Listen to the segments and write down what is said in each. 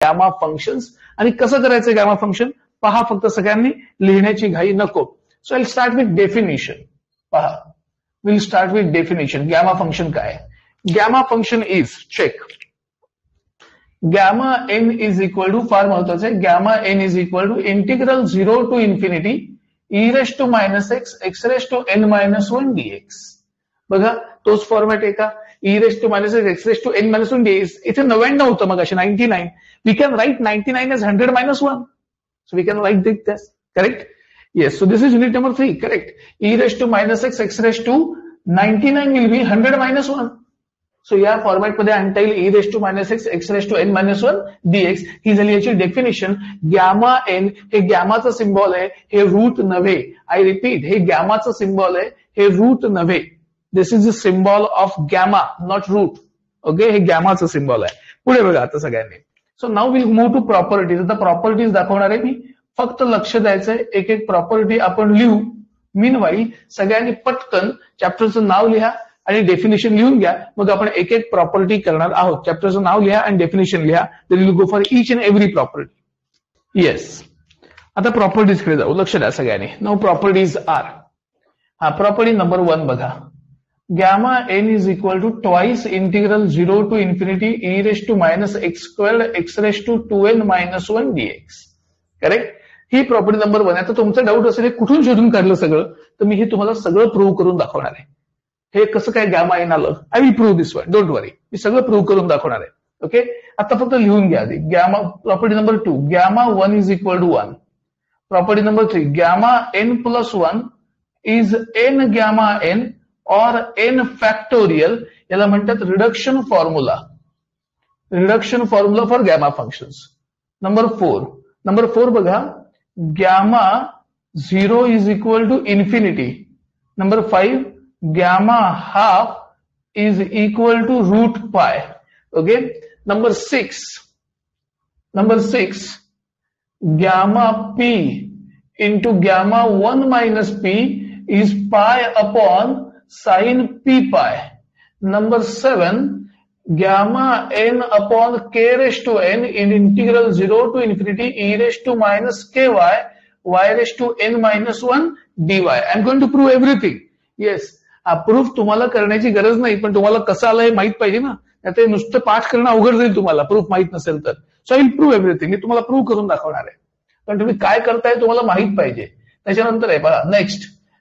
Gamma functions. आणि कसं करायचं गॅमा फंक्शन पहा, फक्त सगळ्यांनी लिहिण्याची घाई नको. So I start with definition. पहा, will start with definition. Gamma function काय? Gamma function is, check, gamma n is equal to, फार महत्वाचं आहे, gamma n is equal to integral 0 to infinity e raise to minus x x raise to n minus 1 dx. बघा, तोच format आहे का? e raise to minus x x raise to n minus 1 dx. इथे 99 होतं मग असे 99. We can write 99 as 100 minus 1. So we can write this, correct? Yes, so this is unit number 3, correct? E raised to minus x, x raised to 99 will be 100 minus 1. So या format मध्ये आणता येईल e raised to minus x, x raised to n minus 1 dx. ही झाली याची definition. Gamma N हे गॅमाचं symbol आहे, हे रूट नव्हे. आय रिपीट, हे गॅमाचं सिम्बॉल आहे, हे रूट नव्हे. This is the symbol of gamma, not root. Okay, हे गॅमाचं सिम्बॉल आहे. पुढे बघा आता सगळ्यांनी. So now will move to properties. आता प्रॉपर्टीज दाखवणार आहे मी, फक्त लक्ष द्यायचंय, एक एक प्रॉपर्टी आपण लिहू. मीनवाईल सगळ्यांनी पटकन चॅप्टरचं नाव लिहा आणि डेफिनेशन लिहून घ्या. मग आपण एक एक प्रॉपर्टी करणार आहोत. चॅप्टरचं नाव लिहा आणि डेफिनेशन लिहा. Then will go for each and every property. Yes, आता प्रॉपर्टीज कडे जाऊ. लक्ष द्या सगळ्यांनी. नाउ प्रॉपर्टीज आर, हा प्रॉपर्टी नंबर 1 बघा. Gamma n is equal to twice integral 0 to infinity e raised to minus x squared x raised to 2n minus 1 dx. Correct? He property number 1. आता तुमचा doubt असेल हे कुठून शोधून काढलं सगळं, तर मी हे तुम्हाला सगळं प्रूव्ह करून दाखवणार आहे. हे कसं काय गॅमा एन आलं, I will prove this one, don't worry. मी सगळं प्रूव्ह करून दाखवणार आहे. ओके, आता फक्त लिहून घ्या आधी. Gamma property number 2, gamma 1 is equal to 1. Property number 3, gamma n plus 1 is n gamma n or n factorial. याला म्हणतात reduction formula. Reduction formula for gamma functions. Number 4 बघा, gamma 0 is equal to infinity. Number 5, gamma half is equal to root pi. Okay. Number 6, gamma p into gamma 1 minus p is pi upon sin p pi. Number 7, gamma n upon k raised to n in integral 0 to infinity e raised to minus ky y raised to n minus 1 dy. I'm going to prove everything. Yes, proof तुम्हाला करण्याची गरज नाही, पण तुम्हाला कसं आलं हे माहित पाहिजे ना. ते नुसतं पाठ करणं अवघड जाईल तुम्हाला, प्रूफ माहित नसेल तर. So I will prove everything. मी तुम्हाला प्रूव्ह करून दाखवणार आहे, पण तुम्ही काय करताय तुम्हाला माहित पाहिजे. त्याच्यानंतर आहे बघा,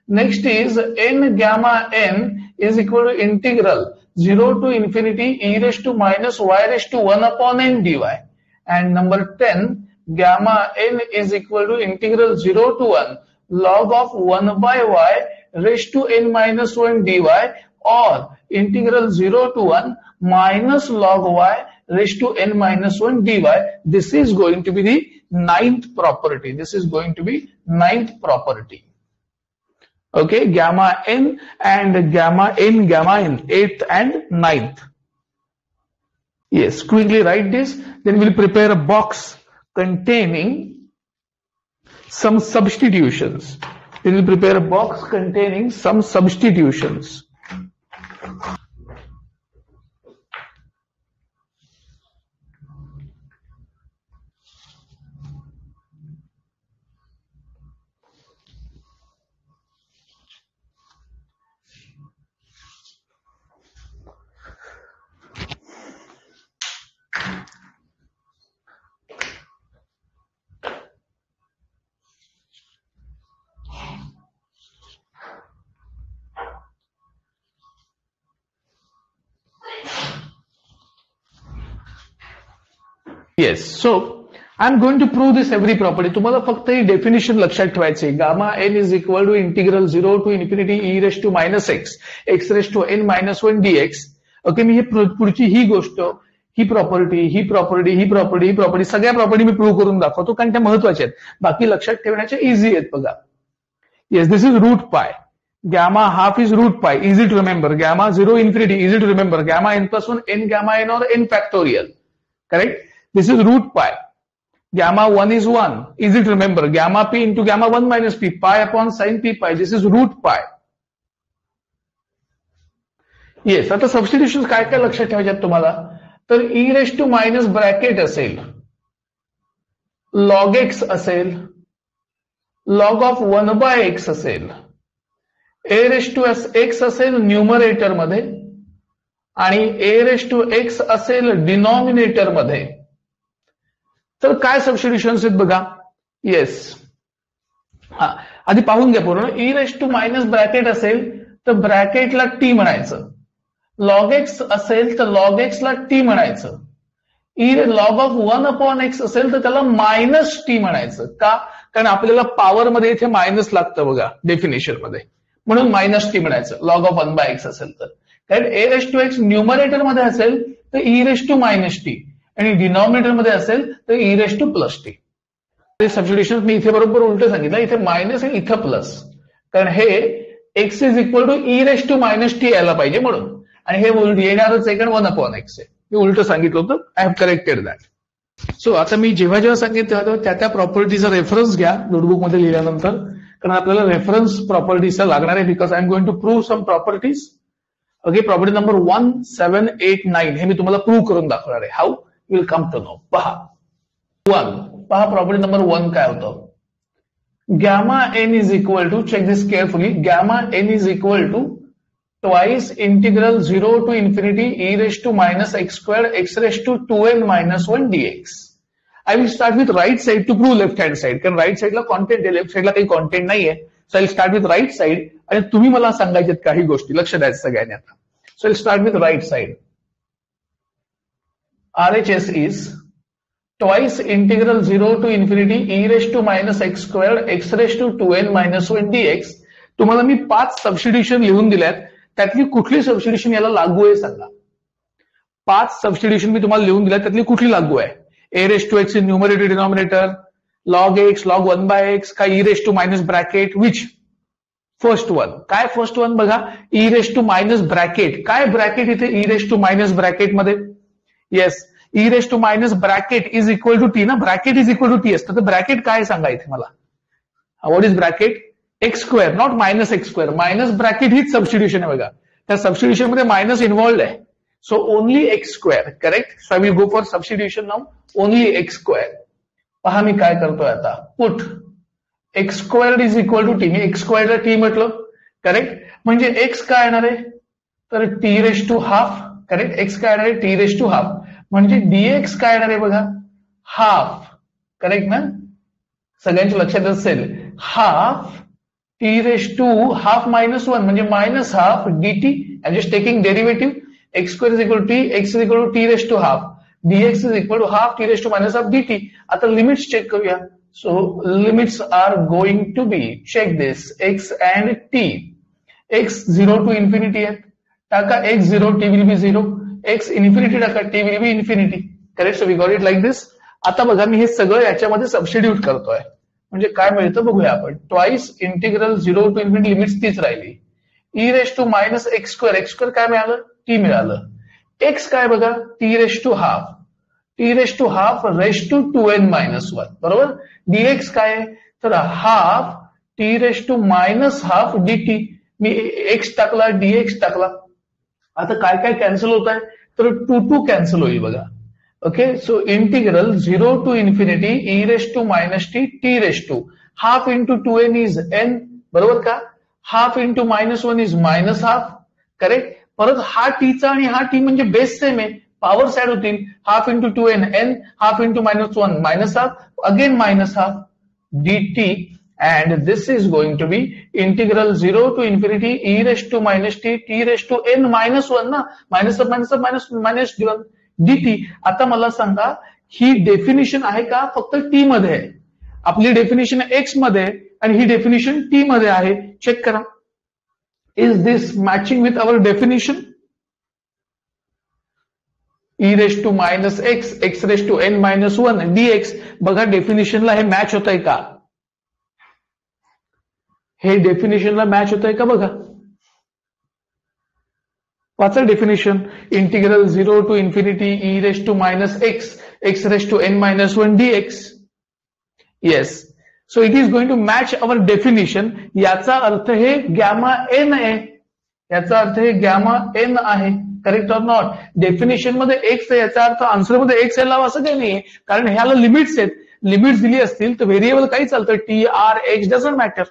Next is n gamma n is equal to integral 0 to infinity e raised to minus y raised to 1 upon n dy. And number 10, gamma n is equal to integral 0 to 1 log of 1 by y raised to n minus 1 dy or integral 0 to 1 minus log y raised to n minus 1 dy. This is going to be the 9th property. Okay, gamma n and gamma n, 8th and 9th. Yes, quickly write this. Then we'll prepare a box containing some substitutions. Yes, so I'm going to prove this every property. तुम्हाला फक्त ही definition लक्षात ठेवायची. Gamma n is equal to integral 0 to infinity e raise to minus x x raise to n minus 1 dx. Okay, मी ही पुढची ही गोष्ट, ही प्रॉपर्टी सगळ्या प्रॉपर्टी मी प्रूव्ह करून दाखवतो, कारण त्या महत्वाच्या आहेत. बाकी लक्षात ठेवण्याच्या इझी आहेत. बघा, येस, दिस इज रूट पाय. Gamma half is root pi, easy to remember. Gamma 0 infinity, easy to remember. Gamma n plus 1, n gamma n or n factorial. Correct? This is root pi. Gamma 1 is 1, easy to remember. Gamma p into gamma 1 minus p, pi upon sin p pi. This is root pi. Yes, आता substitution काय काय लक्षात ठेवायच्यात तुम्हाला, तर e raise to minus bracket असेल. Log x असेल, log of 1/x असेल, a रेस टू एक्स असेल न्यूमरेटर मध्ये आणि a रेस टू एक्स असेल डिनॉमिनेटर मध्ये. तर काय सबस्टिट्यूशन्स आहेत बघा. येस, हा आधी पाहून घ्या पूर्ण. E raise to minus bracket असेल तर ब्रॅकेटला टी म्हणायचं. लॉग एक्स असेल तर लॉग एक्सला टी म्हणायचं. लॉग ऑफ 1/x असेल तर त्याला मायनस टी म्हणायचं. का? कारण आपल्याला पॉवर मध्ये इथे मायनस लागतं बघा डेफिनेशन मध्ये, म्हणून मायनस टी म्हणायचं लॉग ऑफ 1/x असेल तर. कारण e raise to x numerator मध्ये असेल तर e raise to minus t आणि डिनॉमिनेटर मध्ये असेल तर e raise to plus t. Substitution मी इथे बरोबर उलट सांगितलं, इथे मायनस आणि इथं प्लस, कारण हे x is equal to e raise to minus t यायला पाहिजे म्हणून, आणि हे येणारच आहे कारण 1/x आहे. मी उलट सांगितलं होतं. I have corrected that. So आता मी जेव्हा जेव्हा सांगितलं तेव्हा त्या प्रॉपर्टीचा रेफरन्स घ्या नोटबुक मध्ये लिहिल्यानंतर, कारण आपल्याला रेफरन्स प्रॉपर्टीचा लागणार आहे. Because I am going to prove some properties. Okay, property number 1, 7, 8, 9 हे मी तुम्हाला प्रूव्ह करून दाखवणार आहे. How will come to know. पहा 1, पहा प्रॉपर्टी नंबर 1 काय होतं. Gamma n is equal to, check this carefully, gamma n is equal to twice integral 0 to infinity e raised to minus x squared x raised to 2n minus 1 dx. I will start with right side to prove left hand side, कारण right side ला content आहे, left साइडला काही content नाहीये. So I will start with right side आणि तुम्ही मला सांगायचे काही गोष्टी, लक्ष द्यायचं सगळ्यांनी आता. So I will start with right side. RHS is twice integral 0 to infinity e raised to minus x squared x raised to 2n minus 1 dx. तुम्हाला मी 5 सबस्टिट्यूशन लिहून दिल्यात, त्यातली कुठली सबस्टिट्यूशन याला लागू आहे सांगा. 5 सबस्टिट्यूशन मी तुम्हाला लिहून दिल्या, त्यातली कुठली लागू आहे. E raise to x in numerator denominator, log x, log 1/x, का e raise to minus bracket, which first one. काय फर्स्ट वन बघा, e raise to minus bracket. काय ब्रॅकेट इथे e raise to minus bracket मध्ये. Yes, e raise to minus bracket is equal to t ना, bracket is equal to t असतं. तर bracket काय सांगा इथे मला. What is bracket. X square, not minus x square. Minus bracket हीच substitution आहे बघा, त्या सबस्टिट्यूशन मध्ये मायनस इन्व्हॉल्ड आहे. So only x square, correct. So I will go for substitution now, only x square. पहा मी काय करतोय आता, put x square is equal to t. मी एक्स स्क्वेअरला टी म्हटलं, करेक्ट. म्हणजे एक्स काय येणार आहे तर t raise to half, correct. X काय येणार आहे टी रेस टू हाफ, म्हणजे डीएक्स काय येणार आहे बघा हाफ, करेक्ट ना. सगळ्यांच्या लक्षात असेल, half t raise to half minus 1 म्हणजे minus half dt. I am just taking derivative. X square is equal to t, x is equal to t raise to half, dx is equal to half t raise to minus half dt. आता limits check करूया. So limits are going to be, check this, x and t. X 0 to infinity आहेत, टाका x 0, t will B 0. X infinity टाका, t will be infinity, correct. So we got it like this. आता बघा मी हे सगळं याच्यामध्ये substitute करतोय, म्हणजे काय मिळतं बघूया आपण. Twice integral 0 to infinity, limits तीच राहिली. E raise to minus x square, x square काय मिळालं टी मिळालं. एक्स काय बघा t raise to half, t raise to half raise to 2n minus 1, बरोबर. डीएक्स काय तर half t raise to minus half dt. मी एक्स टाकला, डीएक्स टाकला. आता काय काय कॅन्सल होत आहे तर 2 कॅन्सल होईल बघा. Okay, so integral 0 to infinity e raise to minus t, t raise to half into 2n is n, बरोबर का. Half into minus 1 is minus half, correct. परत हा टीचा आणि हा टी म्हणजे बेस सेम आहे, पॉवर साइड होतील. Half into 2n n, half into minus 1 minus half, again minus half dt. and this is going to be integral 0 to infinity e raised to minus t, t raised to n minus 1 ना, minus of minus of minus minus dt. आता मला सांगा ही definition आहे का फक्त T मध्ये आहे. आपली डेफिनिशन एक्स मध्ये आणि ही डेफिनिशन टी मध्ये आहे. चेक करा, is this matching with our definition. E raise to minus x, x raise to n minus 1 dx. बघा डेफिनिशनला हे मॅच होत आहे का, हे डेफिनेशनला मॅच होत आहे का बघा. वाचा definition. Integral 0 to infinity e raise to minus x, x raise to n minus 1 dx. Yes, so it is going to match our definition. याचा अर्थ हे गॅमा एन आहे, याचा अर्थ हे गॅमा एन आहे, करेक्ट ऑर नॉट. डेफिनेशन मध्ये x आहे, याचा अर्थ आन्सर मध्ये एक्स यायला असं काही नाहीये, कारण ह्याला लिमिट्स आहेत. लिमिट्स दिली असतील तर व्हेरिएबल काही चालतं, t or x doesn't matter.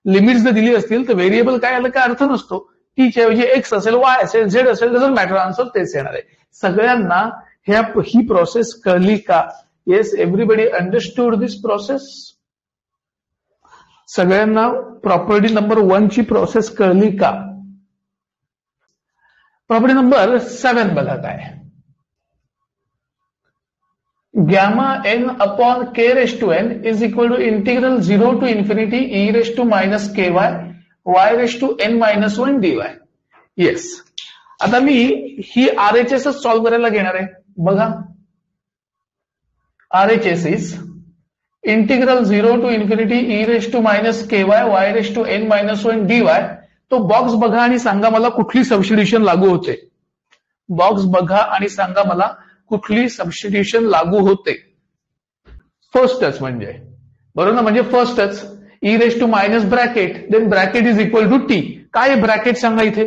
Limits जर दिली असतील तर व्हेरिएबल काय आलं काय अर्थ नसतो. टीच्या ऐवजी एक्स असेल, वाय असेल, झेड असेल, डझंट मॅटर, आन्सर तेच येणार आहे. सगळ्यांना ही प्रोसेस कळली का? येस, एव्हरीबडी अंडरस्टूड दिस प्रोसेस? सगळ्यांना प्रॉपर्टी नंबर 1 ची प्रोसेस कळली का? प्रॉपर्टी नंबर 7 बघा काय. Gamma n upon k raised to n is equal to integral 0 to infinity e raised to minus ky y raised to n minus 1 dy. Yes, आता मी ही RHS solve करायला घेणार आहे. बघा, RHS is integral 0 to infinity e raised to minus ky y raised to n minus 1 dy. तो box बघा आणि सांगा मला कुठली सबस्टिट्यूशन लागू होते. बॉक्स बघा आणि सांगा मला कुठली सबस्टिट्यूशन लागू होते. फर्स्टच म्हणजे बरोबर ना, म्हणजे फर्स्टच e raise to minus bracket, then bracket is equal to t. काय ब्रॅकेट सांगा इथे?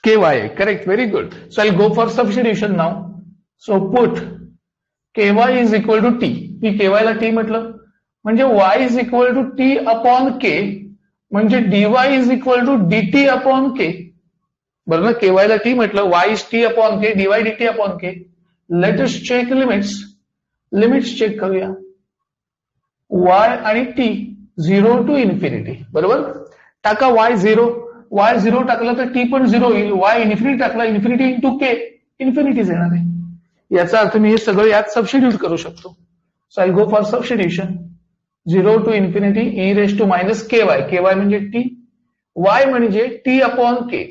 K y. Correct, very good. So I go for substitution now. So put k y is equal to t. मी k y ला t म्हटलं म्हणजे y is equal to t upon k, म्हणजे dy is equal to dt upon k. बरोबर ना, k y ला t म्हटलं, y is T upon k, dy dt upon k. Let us check limits. Limits check करूया. Y आणि t 0 to infinity. बरोबर, टाका Y 0. Y 0 टाकला तर टी पण 0 होईल. वाय इन्फिनिटी टाकला, इन्फिनिटी इंटू के, इन्फिनिटीज येणार आहे. याचा अर्थ मी हे सगळं यात सबस्टिट्यूट करू शकतो. So I go for substitution. 0 to infinity e raise to minus k y. K y म्हणजे टी, वाय म्हणजे t upon k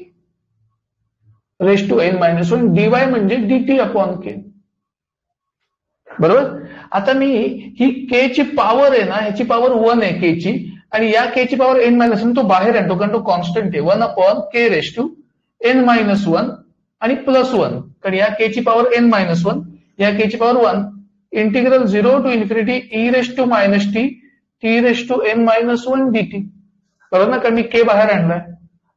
raise to n minus 1, dy म्हणजे डीटी अपॉन के. बरोबर, आता मी ही के ची पॉवर आहे ना, ह्याची पॉवर 1 आहे के ची, आणि या के ची पॉवर एन मायनस 1 तो बाहेर आणतो कारण तो कॉन्स्टंट आहे. 1 upon k raise to n minus 1 आणि प्लस 1, कारण या के ची पॉवर एन मायनस 1, या के ची power 1. Integral 0 to infinity e raise to minus t t raise to n minus 1 dt. बरोबर ना, कारण मी के बाहेर आणलाय.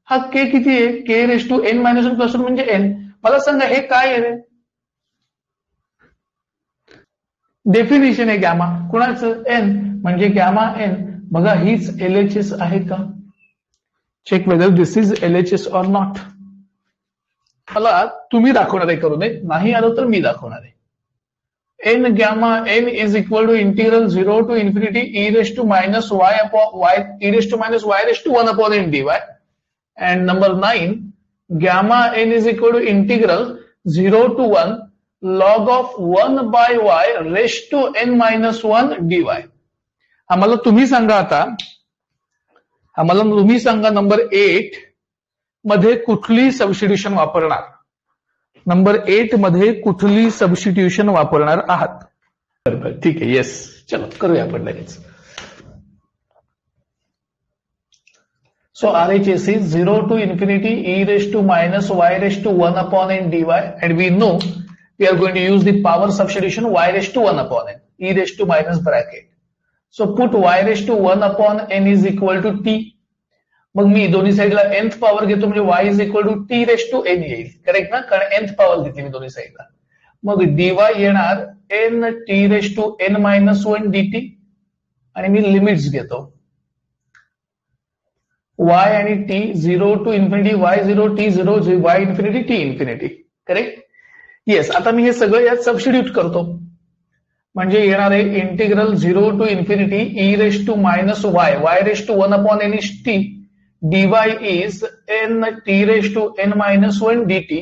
हा के किती आहे? K raise to n minus 1 plus 1 म्हणजे एन. मला सांगा हे काय आहे रे? डेफिनेशन आहे गॅमा. कुणाचं? एन. म्हणजे गॅमा एन. बघा, हीच एलएचएस आहे का? Check whether this is LHS or not. मला तुम्ही दाखवणार आहे करू नये, नाही आलं तर मी दाखवणार आहे. N gamma n is equal to integral 0 to infinity e raise to minus y upon y e raise to minus y raise to 1 upon n dy. And number 9, gamma n is equal to integral 0 to 1 log of 1 by y raised to n minus 1 dy. आम्हाला तुम्ही सांगा आता, आम्हाला तुम्ही सांगा number 8 मध्ये कुठली substitution वापरणार? नंबर 8 मध्ये कुठली सबस्टिट्यूशन वापरणार आहात? ठीक आहे, येस, चलो करूया आपण लगेच. So RHS is 0 to infinity e raised to minus y raised to 1 upon n dy, and we know we are going to use the power substitution y raised to 1 upon n, e raised to minus bracket. So put y raised to 1 upon n is equal to t. मग मी दोन्ही साईडला nth power घेतो म्हणजे y is equal to t raised to n येईल. Correct ना, कारण nth power घेतली मी दोन्ही साईडला. मग dy येणार n t raised to n minus 1 dt, आणि मी लिमिट्स घेतो. y आणि t 0 to infinity y0 t0 y infinity t infinity. Correct, yes. आता मी हे सगळं यात सबस्टिट्यूट करतो म्हणजे येणार आहे integral 0 to infinity e raise to minus y y raise to 1 upon n is t dy is n t raise to n minus 1 dt.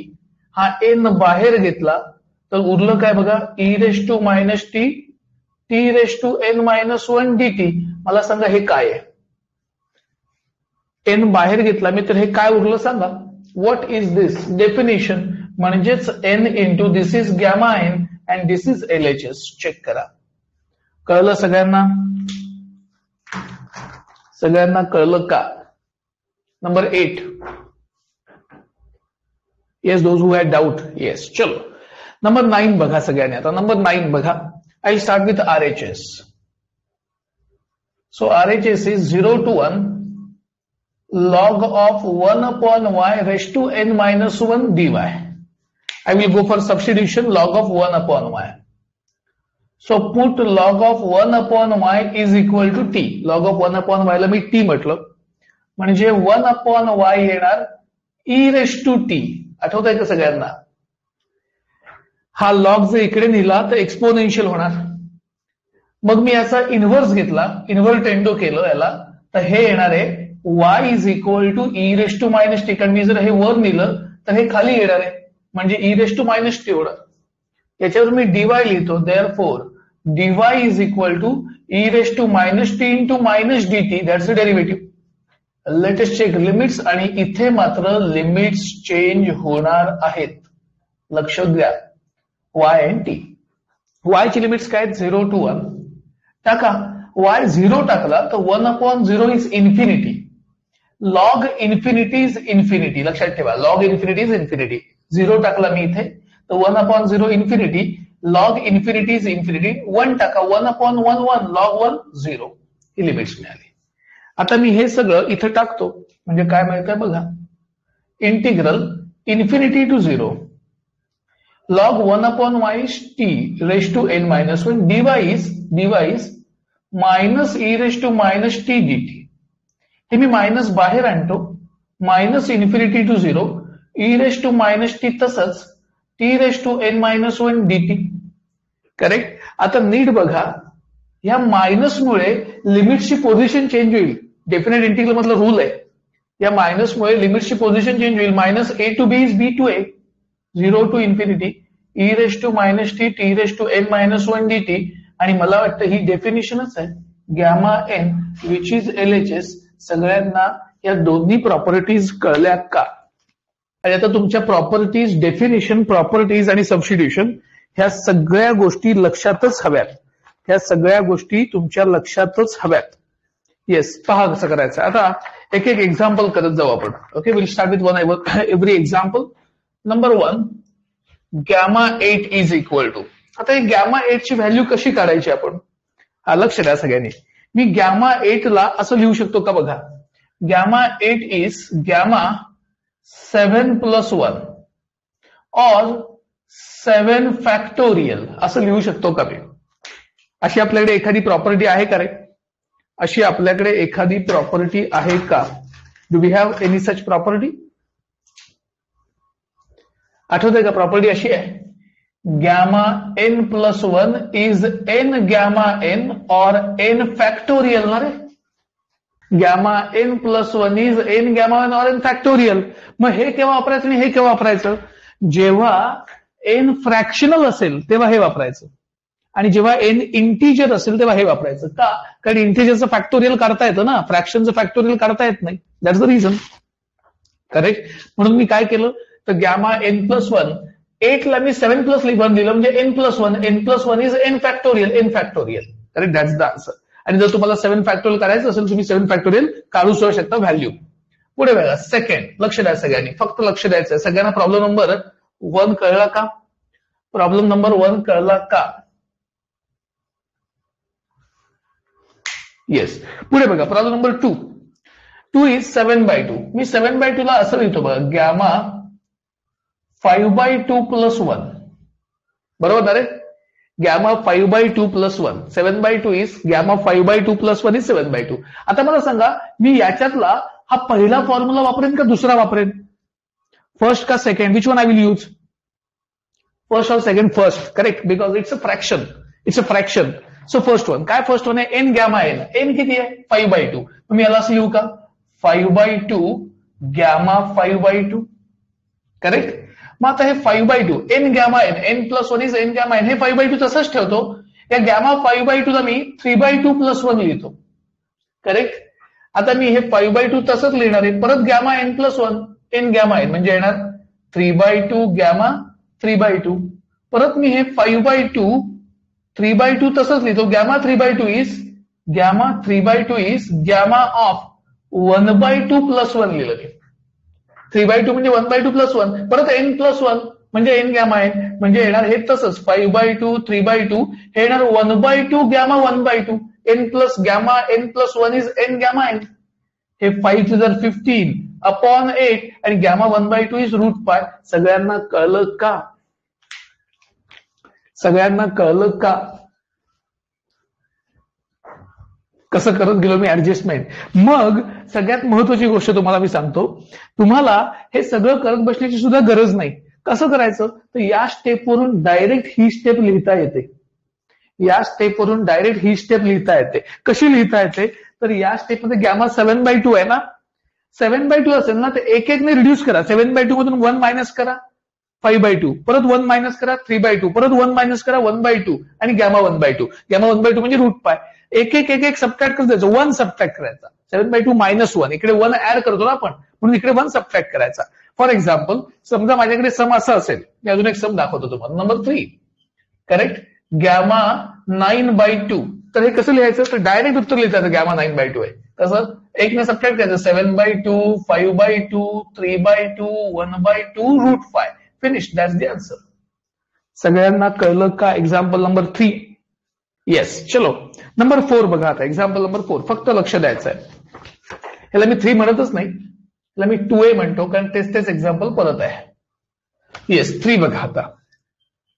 हा एन बाहेर घेतला तर उरलं काय बघा, e raise to minus t t raise to n minus 1 dt. मला सांगा हे काय आहे? एन बाहेर घेतला मी तर हे काय उरलं सांगा? What is this? डेफिनेशन म्हणजेच n into this is gamma n and this is LHS. Check करा, कळलं सगळ्यांना? सगळ्यांना कळलं का? Number 8. Yes, those who had doubt. Yes, चलो नंबर 9 बघा सगळ्यांनी. आता नंबर 9 बघा. I start with RHS. So RHS is 0 to 1 log of 1 upon y raised to n minus 1 dy. I will go for substitution log of 1 upon y. So put log of 1/y is equal to t. Log of 1/y ला मी T म्हटलं, म्हणजे 1/y येणार E raise to T. आठवत आहे का सगळ्यांना? हा log जर इकडे नेला तर एक्सपोनेन्शियल होणार. मग मी याचा इन्व्हर्स घेतला, इन्व्हर्टेंडो केलं याला, तर हे येणार आहे y is equal to e raise to minus t. कारण मी जर हे वर नेलं तर हे खाली येणार आहे, म्हणजे e raise to minus t होणार. याच्यावर मी डीवाय लिहितो. Therefore dy is equal to e raise to minus t into minus d t. That's the derivative. Latest check limits, आणि इथे मात्र लिमिट्स चेंज होणार आहेत. लक्ष द्या. y and t. y ची लिमिट्स काय? 0 to 1 टाका. y 0 टाकला तर 1/0 is infinity. Log infinity is infinity. लक्षात ठेवा, लॉग इन्फिनिटी इज इन्फिनिटी. 0 टाकला मी इथे तर 1/0 infinity. Log infinity is infinity. 1 टाका, 1/1 1, लॉग 1 0. ही लिमिट्स मिळाली. आता मी हे सगळं इथं टाकतो, म्हणजे काय मिळतंय बघा. Integral infinity to 0 log 1/y is t raised to n minus 1. dy is minus e raised to minus t dt. हे मी मायनस बाहेर आणतो. Minus infinity to 0 e raised to minus t, तसंच t raised to n minus 1 dt. Correct. आता नीट बघा, या मायनसमुळे लिमिटची पोझिशन चेंज होईल. डेफिनेट इंटिग्रल मधला रूल आहे. या मायनसमुळे लिमिटची पोझिशन चेंज होईल. Minus a to b is b to a. 0 to infinity e raised to minus t t raised to n minus 1 dt. आणि मला वाटतं ही डेफिनेशनच आहे. Gamma n which is LHS. सगळ्यांना या दोन्ही प्रॉपर्टीज कळल्या का? आणि आता तुमच्या प्रॉपर्टीज, डेफिनेशन, प्रॉपर्टीज आणि सबस्टिट्यूशन ह्या सगळ्या गोष्टी लक्षातच हव्यात. ह्या सगळ्या गोष्टी तुमच्या लक्षातच हव्यात. येस, पहा कसं करायचं. आता एक एक एक्झाम्पल करत जाऊ आपण. Okay, will start with one every example. Number 1, gamma 8 is equal to. आता ही गॅमा 8 ची व्हॅल्यू कशी काढायची आपण? हा, लक्ष द्या सगळ्यांनी. मी गॅमा 8 ला असं लिहू शकतो का? बघा, गॅमा 8 इज गॅमा 7 प्लस 1 और 7 फॅक्टोरियल असं लिहू शकतो का मी? अशी आपल्याकडे एखादी प्रॉपर्टी आहे का रे? अशी आपल्याकडे एखादी प्रॉपर्टी आहे का? Do we have any such property? आठवतंय का? प्रॉपर्टी अशी आहे, gamma n plus 1 is n gamma n or n factorial ना रे. Gamma n plus 1 is n gamma n or n factorial. मग हे केव्हा वापरायचं आणि हे केव्हा वापरायचं? जेव्हा n फ्रॅक्शनल असेल तेव्हा हे वापरायचं, आणि जेव्हा n इंटिजर असेल तेव्हा हे वापरायचं. का? कारण इंटिजरचं फॅक्टोरियल काढता येतं ना, फ्रॅक्शनचं फॅक्टोरियल काढता येत नाही. That's the reason. करेक्ट. म्हणून मी काय केलं, तर गॅमा n प्लस 1, 8 ला मी 7 प्लस 1 दिलं, म्हणजे n plus 1 is n factorial. Correct, that's the answer. आणि जर तुम्हाला 7 फॅक्टोरियल करायचं असेल, तुम्ही 7 फॅक्टोरियल काढू शकता व्हॅल्यू. पुढे बघा, सेकंड. लक्ष द्या सगळ्यांनी, फक्त लक्ष द्यायचं. सगळ्यांना प्रॉब्लेम नंबर 1 कळला का? प्रॉब्लेम नंबर 1 कळला का? येस. पुढे बघा, प्रॉब्लेम नंबर 2 इज 7/2. मी 7/2 ला असं लिहितो बघा, गॅमा 5/2 प्लस 1. बरोबर ना रे? Gamma 5/2 plus 1. 7/2 is gamma 5/2 plus 1 is 7/2. आता मला सांगा, मी याच्यातला हा पहिला फॉर्म्युला वापरेन का दुसरा वापरेन? फर्स्ट का second? Which one I will use? First or second? First. Correct, because it's a fraction. So first one. काय फर्स्ट वन आहे? n gamma n. n किती आहे? 5/2. मी याला असं लिहू का? 5/2 गॅमा 5/2. करेक्ट. मग आता हे 5/2 n gamma n, n plus 1 is n gamma n, हे 5/2 तसंच ठेवतो. या गॅमा 5/2 ला मी 3/2 प्लस 1 लिहितो. करेक्ट. आता मी हे 5/2 तसंच लिहिणार आहे. परत gamma n plus 1, n gamma n, म्हणजे येणार 3/2 गॅमा 3/2. परत मी हे 5/2 3/2 तसंच लिहितो. Gamma 3/2 is gamma of 1/2 plus 1 लिहिलं मी. 3/2 म्हणजे 1/2 प्लस 1. परत n प्लस 1 म्हणजे n गॅमा n, म्हणजे येणार हे तसंच 5/2 3/2, हे येणार 1/2 gamma 1/2. n plus gamma n plus 1 is n gamma n. हे 5 जर 15/8 आणि गॅमा 1/2 इज √π. सगळ्यांना कळलं का? कसं करत गेलो मी ऍडजस्टमेंट. मग सगळ्यात महत्वाची गोष्ट तुम्हाला मी सांगतो, तुम्हाला हे सगळं करत बसण्याची सुद्धा गरज नाही. कसं करायचं, तर या स्टेपवरून डायरेक्ट ही स्टेप लिहिता येते. या स्टेपवरून डायरेक्ट ही स्टेप लिहिता येते. कशी लिहिता येते, तर या स्टेपमध्ये गॅमा 7/2 आहे ना, 7/2 असेल ना, तर एक एकने रिड्यूस करा. 7/2 मधून 1 मायनस करा 5/2, परत 1 मायनस करा 3/2, परत 1 मायनस करा 1/2 आणि गॅमा 1/2. गॅमा 1/2 म्हणजे रूट पाय. एक एक सबट्रॅक्ट करत जायचं. 1 सबट्रॅक्ट करायचा. 7/2 मायनस 1, इकडे 1 ऍड करतो ना आपण, म्हणून इकडे 1 सबट्रॅक्ट करायचा. फॉर एक्झाम्पल, समजा माझ्याकडे सम असा असेल, मी अजून एक सम दाखवतो तुम्हाला. Number 3, correct, gamma 9/2. तर हे कसं लिहायचं, तर डायरेक्ट उत्तर लिहायचं. गॅमा 9/2 आहे. कसं, एक ने सबट्रॅक्ट करायचं. 7/2, 5/2, 3/2, 1/2, root 5. Finish, that's the answer. सगळ्यांना कळलं का एक्झाम्पल नंबर 3? येस. चलो नंबर 4 बघा. आता एक्झाम्पल नंबर 4 फक्त लक्ष द्यायचं आहे. ह्याला मी 3 म्हणतच नाही, ह्याला मी 2A म्हणतो, कारण तेच एक्झाम्पल परत आहे. येस, 3 बघा. आता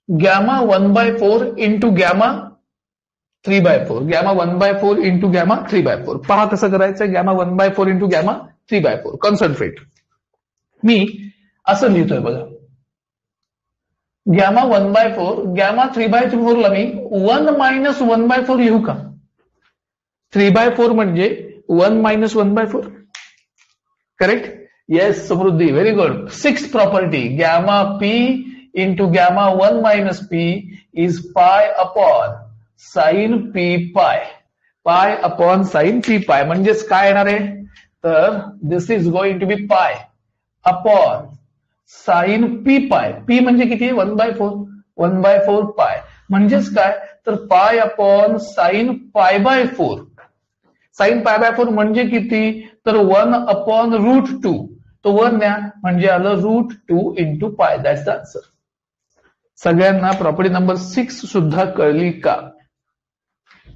gamma 1/4 into gamma 3/4. Gamma 1/4 into gamma 3/4. पहा कसं करायचं. Gamma 1/4 into gamma 3/4. कॉन्सन्ट्रेट. मी असं लिहितोय बघा. गॅमा 1/4, गॅमा 3/4 ला मी 1 मायनस 1/4 लिहू का? 3/4 म्हणजे 1 minus 1/4. Correct? Yes Samruddhi, very good. 6th property, gamma p into gamma 1 minus p is pi upon sine P pi. Pi upon sine P पाय म्हणजेच काय येणार आहे, तर this is going to be pi upon sine P pi. P म्हणजे किती? 1/4. 1/4 पाय म्हणजेच काय, तर पाय अपॉन साइन π/4. साइन π/4 म्हणजे किती, तर 1 अपॉन रूट 2. तो 1 न्या, म्हणजे आलं root 2 into pi. That's the answer. सगळ्यांना प्रॉपर्टी नंबर 6 सुद्धा कळली का?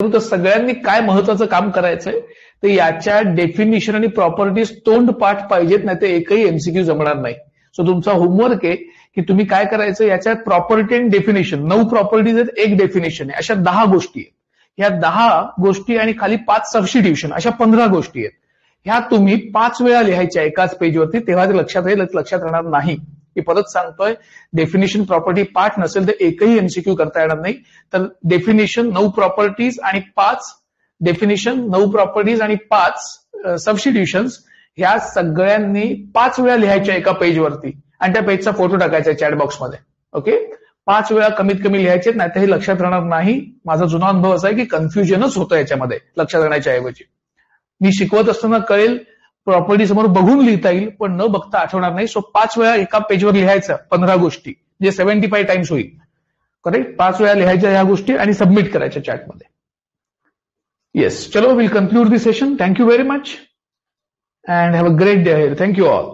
तर सगळ्यांनी काय महत्वाचं काम करायचंय, तर याच्या डेफिनिशन आणि प्रॉपर्टीज तोंड पाठ पाहिजेत, नाही तर एकही एमसीक्यू जमणार नाही. सो तुमचा होमवर्क आहे की तुम्ही काय करायचं, याच्यात प्रॉपर्टी अँड डेफिनेशन 9 प्रॉपर्टीज आहेत, 1 डेफिनेशन आहे, अशा 10 गोष्टी आहेत. ह्या 10 गोष्टी आणि खाली 5 सबस्टिट्यूशन, अशा 15 गोष्टी आहेत. ह्या तुम्ही 5 वेळा लिहायच्या एकाच पेजवरती, तेव्हा ते लक्षात राहील. लक्षात राहणार नाही. मी परत सांगतोय, डेफिनेशन प्रॉपर्टी पाठ नसेल तर एकही एमसीक्यू करता येणार नाही. तर डेफिनेशन 9 प्रॉपर्टीज आणि 5 डेफिनेशन, 9 प्रॉपर्टीज आणि 5 सबस्टिट्यूशन्स, ह्या सगळ्यांनी 5 वेळा लिहायच्या एका पेजवरती आणि त्या पेजचा फोटो टाकायचा चॅट बॉक्समध्ये. ओके, 5 वेळा कमीत कमी लिहायचे, नाही तर हे लक्षात राहणार नाही. माझा जुना अनुभव असा आहे की कन्फ्युजनच होतं याच्यामध्ये लक्षात राहण्याच्या ऐवजी. मी शिकवत असताना कळेल, प्रॉपर्टी समोर बघून लिहिता येईल, पण न बघता आठवणार नाही. सो 5 वेळा एका पेजवर लिहायचं 15 गोष्टी, जे 75 टाइम्स होईल. करेक्ट? 5 वेळा लिहायच्या ह्या गोष्टी आणि सबमिट करायच्या चॅटमध्ये. येस, चलो will conclude this session. Thank you very much and have a great day ahead. Thank you all.